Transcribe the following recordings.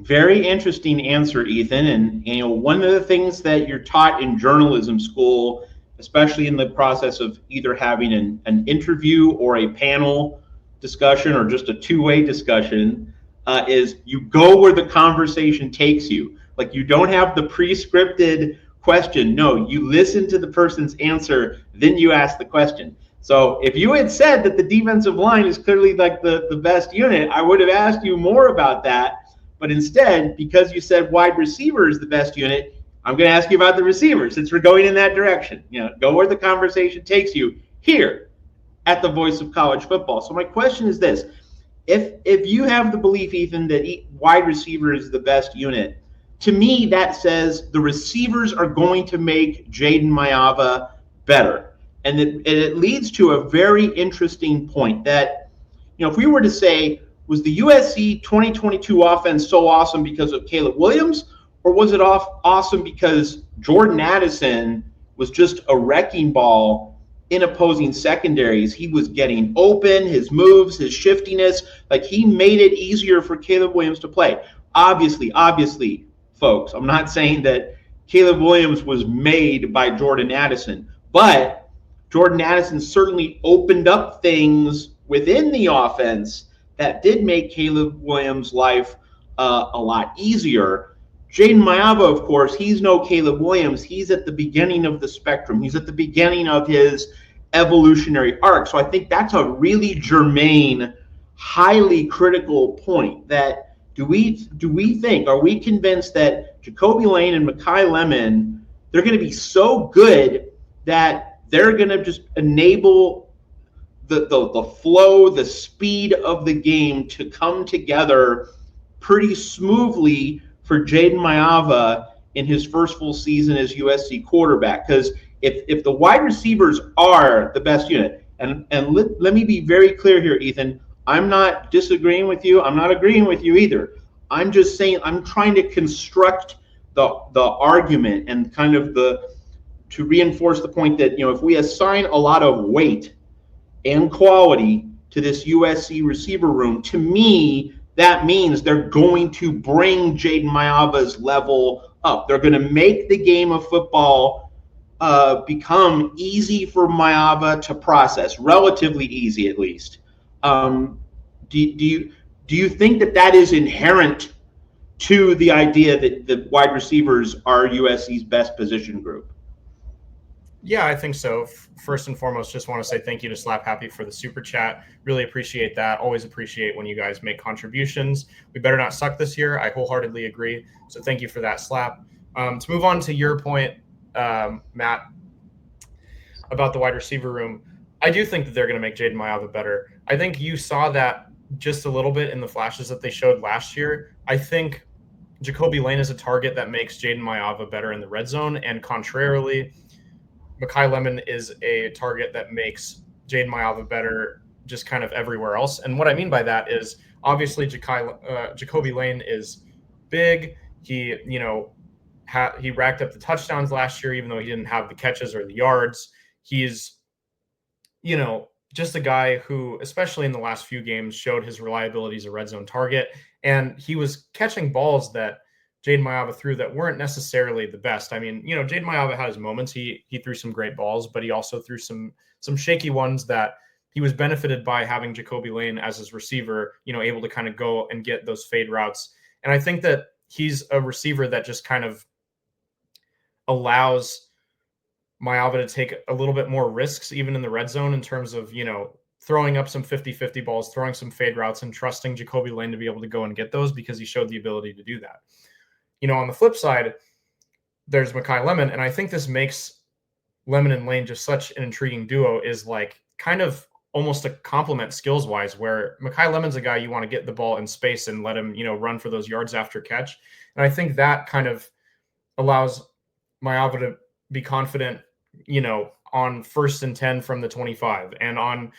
Very interesting answer, Ethan. And one of the things that you're taught in journalism school, especially in the process of either having an interview or a panel discussion or just a two-way discussion, is you go where the conversation takes you. Like, you don't have the pre-scripted question. No, you listen to the person's answer, then you ask the question. So if you had said that the defensive line is clearly like the best unit, I would have asked you more about that. But instead, because you said wide receiver is the best unit, I'm going to ask you about the receivers since we're going in that direction. Go where the conversation takes you here at the Voice of College Football. So my question is this. If you have the belief, Ethan, that wide receiver is the best unit, to me that says the receivers are going to make Jaden Maiava better. And it leads to a very interesting point that, if we were to say, was the USC 2022 offense so awesome because of Caleb Williams, or was it awesome because Jordan Addison was just a wrecking ball in opposing secondaries? He was getting open, his moves, his shiftiness, like he made it easier for Caleb Williams to play. Obviously, folks, I'm not saying that Caleb Williams was made by Jordan Addison, but Jordan Addison certainly opened up things within the offense that did make Caleb Williams' life a lot easier. Jaden Maiava, of course, he's no Caleb Williams. He's at the beginning of the spectrum. He's at the beginning of his evolutionary arc. So I think that's a really germane, highly critical point. That do we think, are we convinced that Jacoby Lane and Makai Lemon, they're going to be so good that they're going to just enable the flow, the speed of the game to come together pretty smoothly for Jaden Maiava in his first full season as USC quarterback? Because if the wide receivers are the best unit, and let me be very clear here, Ethan, I'm not disagreeing with you. I'm not agreeing with you either. I'm just saying I'm trying to construct the argument and kind of to reinforce the point that, if we assign a lot of weight and quality to this USC receiver room, to me, that means they're going to bring Jaden Maiava's level up. They're going to make the game of football become easy for Maiava to process, relatively easy at least. Do you think that is inherent to the idea that the wide receivers are USC's best position group? Yeah, I think so. First and foremost, just want to say thank you to Slap Happy for the super chat. Really appreciate that. Always appreciate when you guys make contributions. We better not suck this year. I wholeheartedly agree. So thank you for that, Slap. To move on to your point, Matt, about the wide receiver room, I do think that they're going to make Jaden Maiava better. I think you saw that just a little bit in the flashes that they showed last year. I think Jacoby Lane is a target that makes Jaden Maiava better in the red zone, and contrarily, Makai Lemon is a target that makes Jaden Maiava better just kind of everywhere else. And what I mean by that is obviously Jacoby Lane is big. He, he racked up the touchdowns last year, even though he didn't have the catches or the yards. He's, just a guy who, especially in the last few games, showed his reliability as a red zone target. And he was catching balls that Jaden Maiava threw that weren't necessarily the best. I mean, Jaden Maiava had his moments. He threw some great balls, but he also threw some shaky ones that he was benefited by having Jacoby Lane as his receiver, able to kind of go and get those fade routes. And I think that he's a receiver that just kind of allows Maiava to take a little bit more risks, even in the red zone, in terms of, throwing up some 50-50 balls, throwing some fade routes, and trusting Jacoby Lane to be able to go and get those because he showed the ability to do that. On the flip side, there's Makai Lemon, and I think this makes Lemon and Lane just such an intriguing duo, is like kind of almost a complement skills-wise, where Makai Lemon's a guy you want to get the ball in space and let him, run for those yards after catch. And I think that kind of allows Maiava to be confident, on 1st and 10 from the 25 and on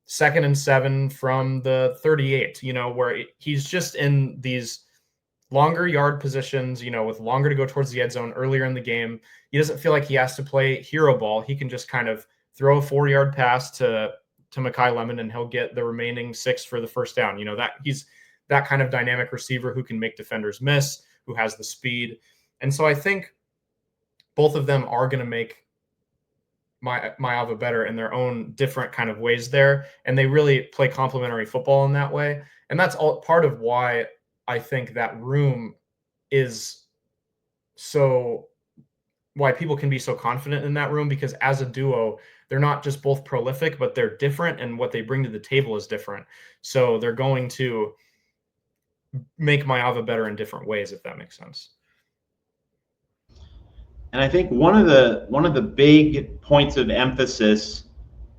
2nd and 7 from the 38, where he's just in these longer yard positions, with longer to go towards the end zone earlier in the game. He doesn't feel like he has to play hero ball. He can just kind of throw a 4-yard pass to Makai Lemon and he'll get the remaining 6 for the first down. that kind of dynamic receiver who can make defenders miss, who has the speed. And so I think both of them are going to make Mayava better in their own different kind of ways there. And they really play complementary football in that way. And that's all part of why I think that room is so, why people can be so confident in that room, because as a duo, they're not just both prolific, but they're different, and what they bring to the table is different. So they're going to make Mayava better in different ways, if that makes sense. And I think one of the big points of emphasis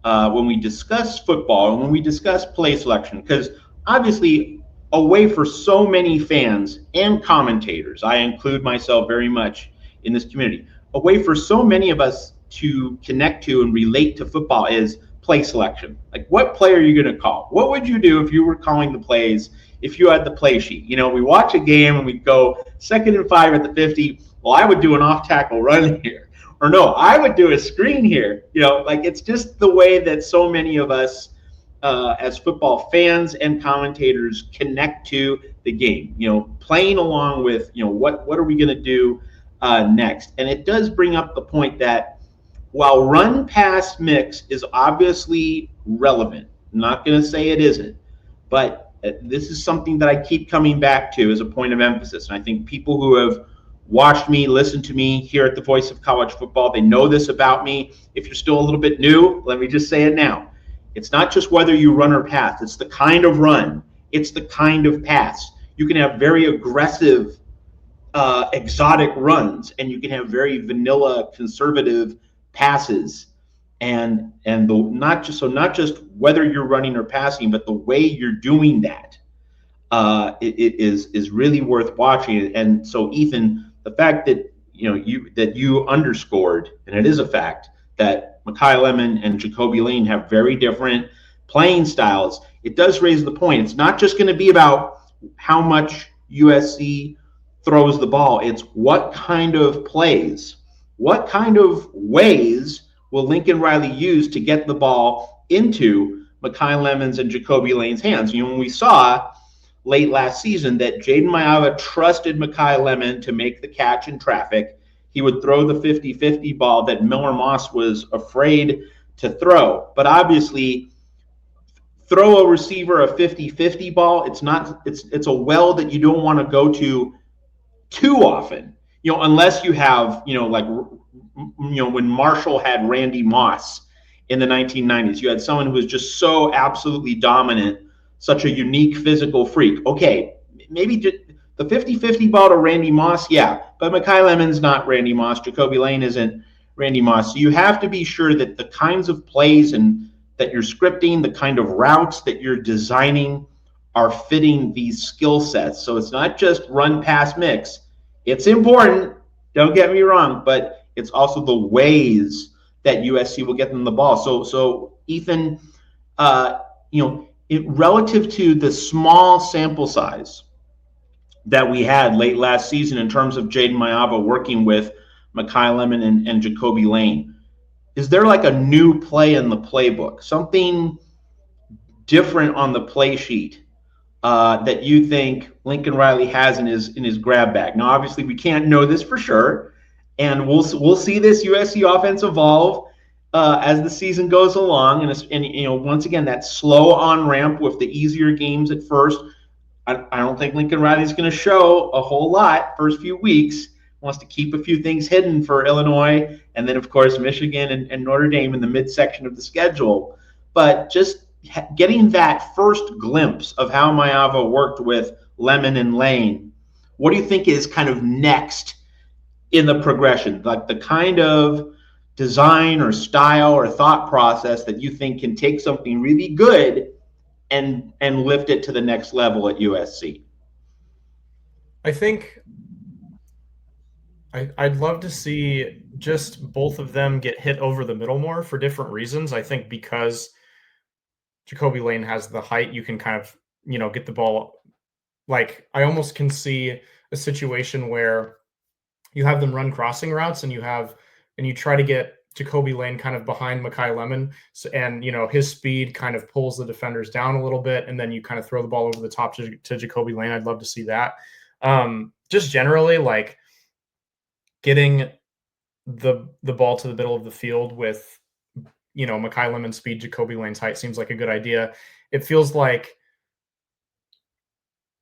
when we discuss football and when we discuss play selection, because obviously a way for so many fans and commentators, I include myself very much in this community, a way for so many of us to connect to and relate to football is play selection. Like, what play are you going to call? What would you do if you were calling the plays, if you had the play sheet? You know, we watch a game and we go 2nd and 5 at the 50. Well, I would do an off-tackle run here. Or no, I would do a screen here. You know, like, it's just the way that so many of us as football fans and commentators connect to the game, you know, playing along with, you know, what are we going to do next? And it does bring up the point that while run pass mix is obviously relevant, I'm not going to say it isn't, but this is something that I keep coming back to as a point of emphasis. And I think people who have watched me, listened to me here at the Voice of College Football, they know this about me. If you're still a little bit new, let me just say it now. It's not just whether you run or pass. It's the kind of run. It's the kind of pass. You can have very aggressive, exotic runs, and you can have very vanilla, conservative passes. And not just whether you're running or passing, but the way you're doing that it is really worth watching. And so, Ethan, the fact that you underscored, and it is a fact, that Makai Lemon and Jacoby Lane have very different playing styles, it does raise the point. It's not just going to be about how much USC throws the ball. It's what kind of plays, what kind of ways will Lincoln Riley use to get the ball into Makai Lemon's and Jacoby Lane's hands. You know, when we saw late last season that Jaden Mayava trusted Makai Lemon to make the catch in traffic, he would throw the 50-50 ball that Miller Moss was afraid to throw. But obviously, throw a receiver a 50-50 ball, it's a well that you don't want to go to too often. You know, unless you have, when Marshall had Randy Moss in the 1990s, you had someone who was just so absolutely dominant, such a unique physical freak. Okay, maybe the 50-50 ball to Randy Moss, yeah, but Makai Lemon's not Randy Moss. Jacoby Lane isn't Randy Moss. So you have to be sure that the kinds of plays and that you're scripting, the kind of routes that you're designing are fitting these skill sets. So it's not just run pass mix. It's important, don't get me wrong, but it's also the ways that USC will get them the ball. So Ethan, relative to the small sample size that we had late last season in terms of Jaden Mayava working with Makai Lemon and Jacoby Lane, is there like a new play in the playbook, something different on the play sheet that you think Lincoln Riley has in his grab bag? Now, obviously, we can't know this for sure, and we'll see this USC offense evolve as the season goes along. And once again, that slow on ramp with the easier games at first. I don't think Lincoln Riley's going to show a whole lot first few weeks. Wants to keep a few things hidden for Illinois, and then of course Michigan and Notre Dame in the midsection of the schedule. But just getting that first glimpse of how Mayava worked with Lemon and Lane, what do you think is kind of next in the progression, like the kind of design or style or thought process that you think can take something really good and lift it to the next level at USC? I think I'd love to see just both of them get hit over the middle more for different reasons. I think because Jacoby Lane has the height, you can kind of, get the ball. Like, I almost can see a situation where you have them run crossing routes and you try to get Jacoby Lane kind of behind Makai Lemon. So, and, his speed kind of pulls the defenders down a little bit. And then you kind of throw the ball over the top to Jacoby Lane. I'd love to see that. Just generally, like, getting the ball to the middle of the field with, Makai Lemon's speed, Jacoby Lane's height seems like a good idea. It feels like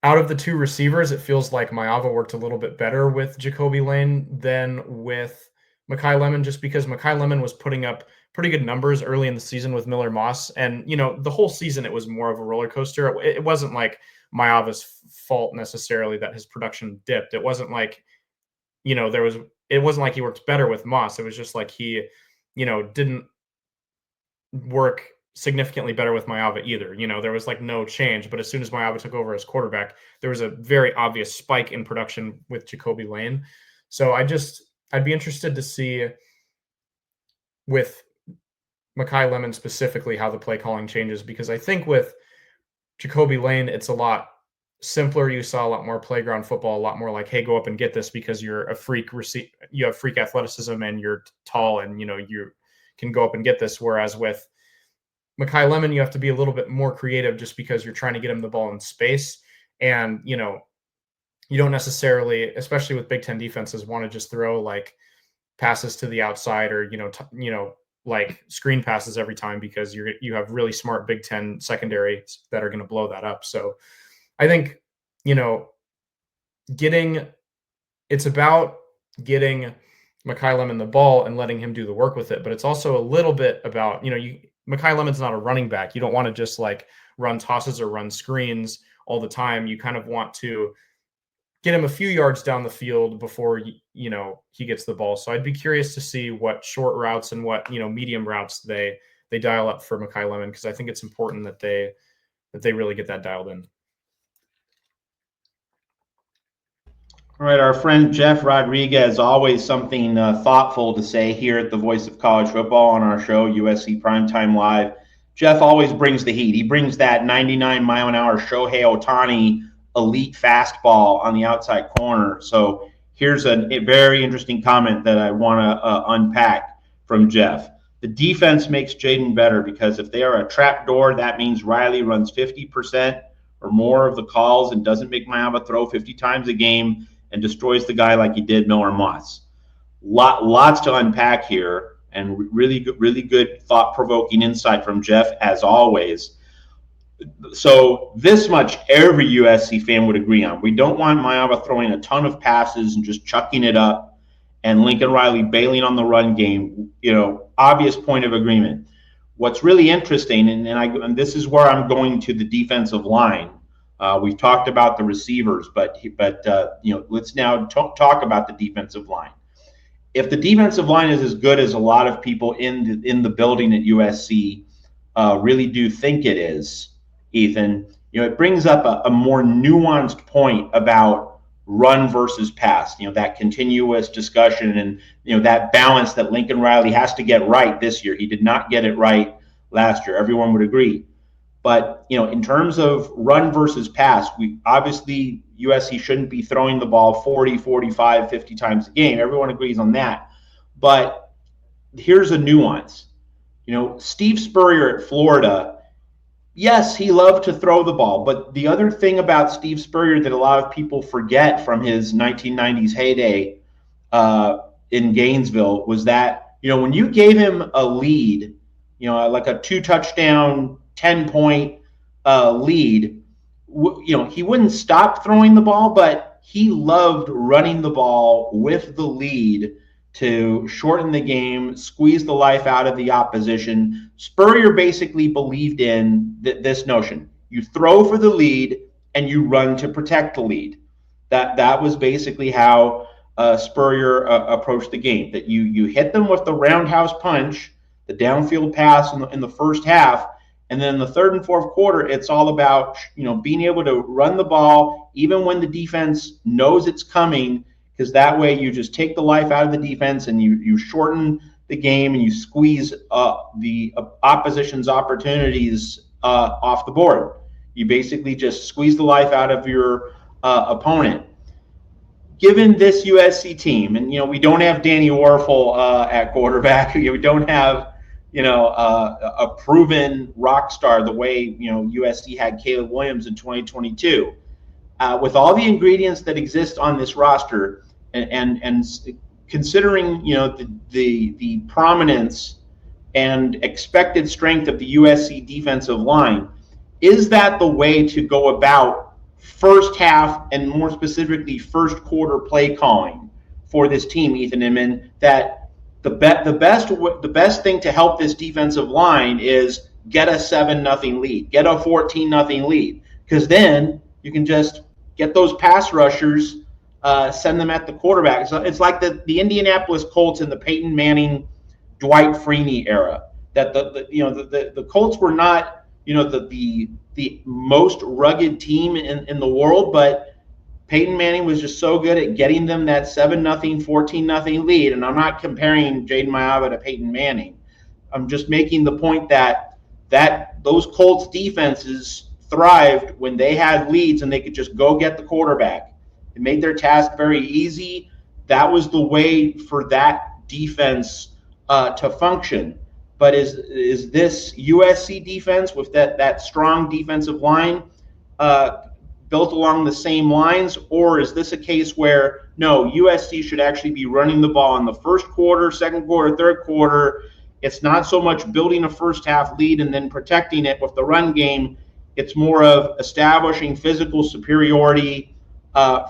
out of the two receivers, it feels like Mayava worked a little bit better with Jacoby Lane than with Makai Lemon, just because Makai Lemon was putting up pretty good numbers early in the season with Miller Moss. And, the whole season, it was more of a roller coaster. It wasn't like Mayava's fault necessarily that his production dipped. It wasn't like, it wasn't like he worked better with Moss. It was just like he, didn't work significantly better with Mayava either. There was like no change, but as soon as Mayava took over as quarterback, there was a very obvious spike in production with Jacoby Lane. So I'd be interested to see with Makai Lemon specifically how the play calling changes, because I think with Jacoby Lane, it's a lot simpler. You saw a lot more playground football, a lot more like, hey, go up and get this because you're a freak you have freak athleticism and you're tall and, you can go up and get this. Whereas with Makai Lemon, you have to be a little bit more creative just because you're trying to get him the ball in space. And, you don't necessarily, especially with Big Ten defenses, want to just throw like passes to the outside or, like screen passes every time, because you have really smart Big Ten secondary that are going to blow that up. So I think, it's about getting Makai Lemon the ball and letting him do the work with it. But it's also a little bit about, Makai Lemon's not a running back. You don't want to just like run tosses or run screens all the time. You kind of want to get him a few yards down the field before, he gets the ball. So I'd be curious to see what short routes and what, medium routes they dial up for Makai Lemon, because I think it's important that they really get that dialed in. All right, our friend Jeff Rodriguez, always something thoughtful to say here at the Voice of College Football on our show, USC Primetime Live. Jeff always brings the heat. He brings that 99-mile-an-hour Shohei Ohtani elite fastball on the outside corner. So here's a very interesting comment that I want to unpack from Jeff. The defense makes Jaden better because if they are a trap door, that means Riley runs 50% or more of the calls and doesn't make Mayava throw 50 times a game and destroys the guy like he did Miller Moss. Lots to unpack here, and really good thought-provoking insight from Jeff, as always. So this much every USC fan would agree on. We don't want Mayava throwing a ton of passes and just chucking it up, and Lincoln Riley bailing on the run game. Obvious point of agreement. What's really interesting, and this is where I'm going to the defensive line. We've talked about the receivers, but let's now talk about the defensive line. If the defensive line is as good as a lot of people in the building at USC really do think it is, Ethan, it brings up a more nuanced point about run versus pass. That continuous discussion and that balance that Lincoln Riley has to get right this year. He did not get it right last year. Everyone would agree. But, in terms of run versus pass, obviously USC shouldn't be throwing the ball 40, 45, 50 times a game. Everyone agrees on that. But here's a nuance. Steve Spurrier at Florida, yes, he loved to throw the ball. But the other thing about Steve Spurrier that a lot of people forget from his 1990s heyday in Gainesville was that, when you gave him a lead, like a 2-touchdown, 10-point lead, he wouldn't stop throwing the ball, but he loved running the ball with the lead to shorten the game, squeeze the life out of the opposition. Spurrier basically believed in this notion. You throw for the lead and you run to protect the lead. That was basically how Spurrier approached the game, that you hit them with the roundhouse punch, the downfield pass in the first half, and then in the third and fourth quarter, it's all about being able to run the ball even when the defense knows it's coming, because that way you just take the life out of the defense and you shorten the game and you squeeze the opposition's opportunities off the board. You basically just squeeze the life out of your opponent. given this USC team, and we don't have Danny Warfel at quarterback, we don't have a proven rock star the way USC had Caleb Williams in 2022. With all the ingredients that exist on this roster, and considering the prominence and expected strength of the USC defensive line, is that the way to go about first half and more specifically first quarter play calling for this team, Ethan Inman? That the best thing to help this defensive line is get a 7-0 lead, get a 14-0 lead, because then you can just get those pass rushers, send them at the quarterback. So it's like the Indianapolis Colts in the Peyton Manning, Dwight Freeney era. That the Colts were not the most rugged team in the world, but Peyton Manning was just so good at getting them that 7-0, 14-0 lead. And I'm not comparing Jaden Maiava to Peyton Manning. I'm just making the point that those Colts defenses thrived when they had leads and they could just go get the quarterback. It made their task very easy. That was the way for that defense to function. But is this USC defense with that strong defensive line built along the same lines, or is this a case where no, USC should actually be running the ball in the first quarter, second quarter, third quarter? It's not so much building a first half lead and then protecting it with the run game. It's more of establishing physical superiority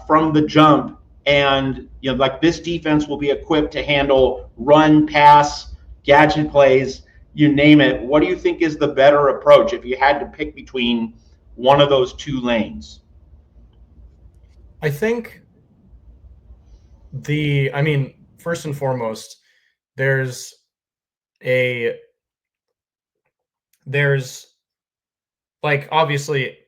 from the jump, and like this defense will be equipped to handle run, pass, gadget plays, you name it. What do you think is the better approach if you had to pick between one of those two lanes? I think first and foremost, there's like obviously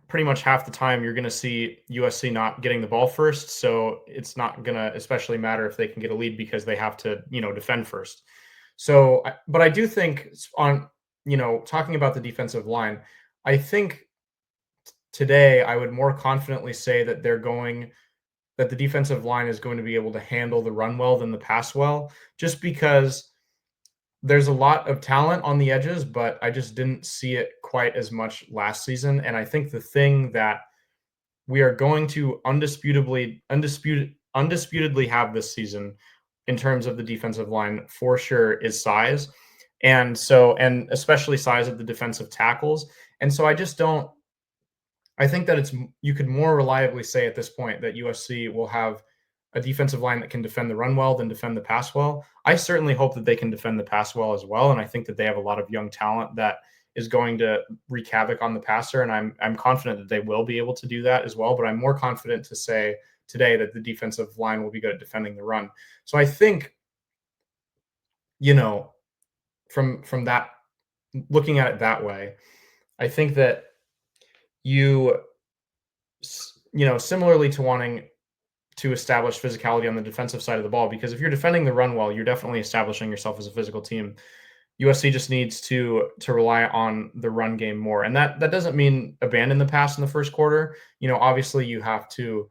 pretty much half the time you're going to see USC not getting the ball first. So it's not going to especially matter if they can get a lead because they have to, defend first. So, but I do think on, talking about the defensive line, I think today I would more confidently say that that the defensive line is going to be able to handle the run well than the pass well, just because there's a lot of talent on the edges, but I just didn't see it quite as much last season. And I think the thing that we are going to undisputedly have this season in terms of the defensive line for sure is size. And especially size of the defensive tackles. And so I think that you could more reliably say at this point that USC will have a defensive line that can defend the run well than defend the pass well. I certainly hope that they can defend the pass well as well. And I think that they have a lot of young talent that is going to wreak havoc on the passer. And I'm confident that they will be able to do that as well. But I'm more confident to say today that the defensive line will be good at defending the run. So I think, from that, looking at it that way, I think that similarly to wanting to establish physicality on the defensive side of the ball, because if you're defending the run well, you're definitely establishing yourself as a physical team. USC just needs to rely on the run game more. And that doesn't mean abandon the pass in the first quarter. Obviously you have to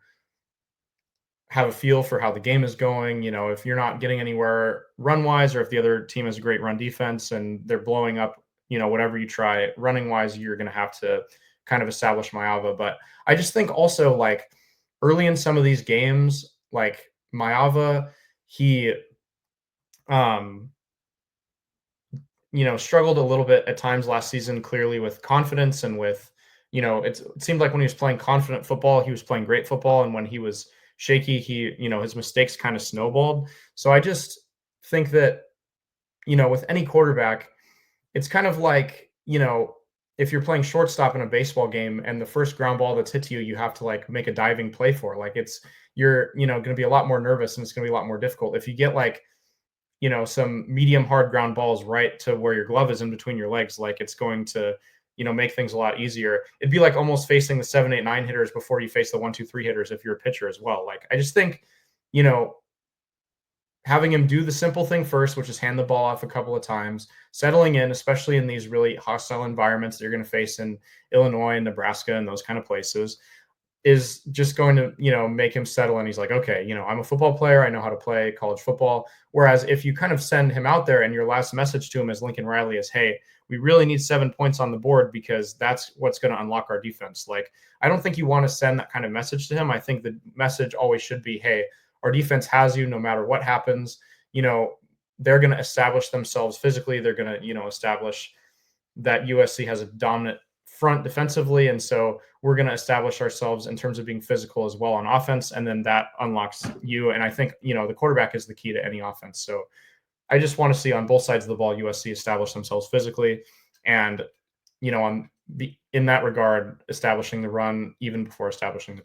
have a feel for how the game is going. If you're not getting anywhere run wise, or if the other team has a great run defense and they're blowing up, whatever you try running wise, you're going to have to kind of establish Maiava. But I just think also, like, early in some of these games, like Maiava, he struggled a little bit at times last season, clearly with confidence and with, it seemed like when he was playing confident football, he was playing great football. And when he was shaky, his mistakes kind of snowballed. So I just think that, with any quarterback, it's kind of like, if you're playing shortstop in a baseball game and the first ground ball that's hit to you, you have to like make a diving play for. Like you're going to be a lot more nervous and it's going to be a lot more difficult. If you get like, some medium hard ground balls right to where your glove is in between your legs, like it's going to, make things a lot easier. It'd be like almost facing the 7, 8, 9 hitters before you face the 1, 2, 3 hitters if you're a pitcher as well. Like, I just think, having him do the simple thing first, which is hand the ball off a couple of times, settling in, especially in these really hostile environments that you're going to face in Illinois and Nebraska and those kind of places. is just going to, make him settle in. He's like, okay, I'm a football player. I know how to play college football. Whereas if you kind of send him out there and your last message to him as Lincoln Riley is, hey, we really need 7 points on the board because that's what's going to unlock our defense. Like, I don't think you want to send that kind of message to him. I think the message always should be, hey, our defense has you no matter what happens. They're going to establish themselves physically. They're going to, establish that USC has a dominant front defensively. And so we're going to establish ourselves in terms of being physical as well on offense. And then that unlocks you. And I think, the quarterback is the key to any offense. So I just want to see on both sides of the ball, USC establish themselves physically and, in that regard, establishing the run even before establishing the